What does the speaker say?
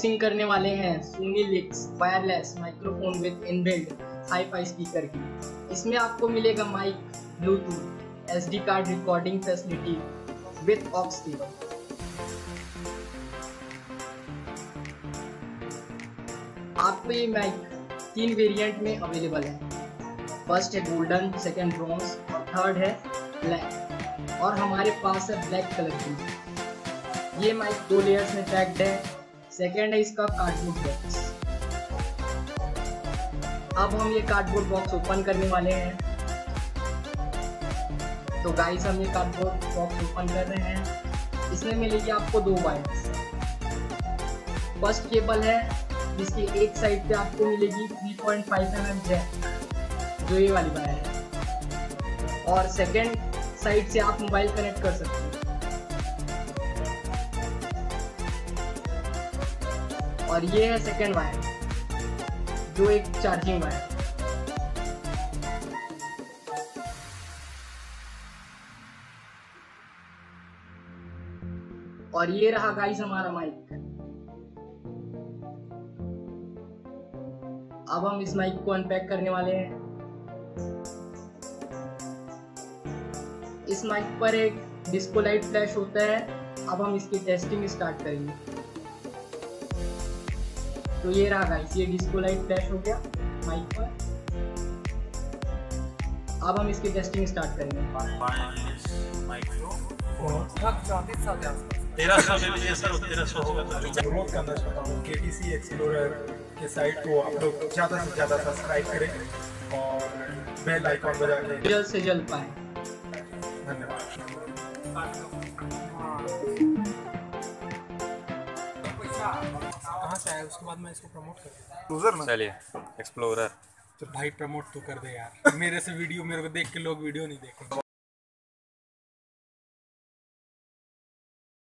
Unboxing करने वाले हैं Sony Lix wireless microphone with inbuilt hi fi speaker की। इसमें आपको मिलेगा mic, Bluetooth, SD card recording facility with aux cable. आपको ये माइक 3 वेरिएंट में अवेलेबल है। फर्स्ट है गोल्डन, सेकंड ब्रॉन्ज और थर्ड है ब्लैक, और हमारे पास है ब्लैक कलर की। ये माइक 2 लेयर्स में पैक्ड है। सेकंड है इसका कार्डबोर्ड बॉक्स। अब हम ये कार्डबोर्ड बॉक्स ओपन करने वाले हैं। तो गाइस हम ये कार्डबोर्ड बॉक्स ओपन कर रहे हैं। इसमें मिलेगी आपको 2 वायर्स। फर्स्ट केबल है जिसकी एक साइड पे आपको मिलेगी 3.5 mm जैक, जो ये वाली वायर है, और सेकंड साइड से आप मोबाइल कनेक्ट कर सकते हैं। और ये है सेकंड वायर, जो एक चार्जिंग वायर। और ये रहा गाइस हमारा माइक। अब हम इस माइक को अनपैक करने वाले हैं। इस माइक पर एक डिस्को लाइट फ्लैश होता है। अब हम इसकी टेस्टिंग स्टार्ट करेंगे। तो ये रहा गाइस, ये डिस्को लाइट फ्लैश हो गया माइक पर। अब हम इसकी टेस्टिंग स्टार्ट करेंगे। 1300 ले लीजिए सर, 1300 अनुरोध करना चाहता हूँ KTC एक्सप्लोरर के साइट को आप लोग ज़्यादा से ज़्यादा सब्सक्राइब करें और बेल आइकॉन बजा के जल्द से जल्द पाएं। धन्यवाद। कहाँ से आया, उसके बाद मैं इसको प्रमोट कर देता। चलिए एक्सप्लोरर तो भाई प्रमोट तो कर दे यार, मेरे से वीडियो मेरे को देख के लोग वीडियो नहीं देखेंगे।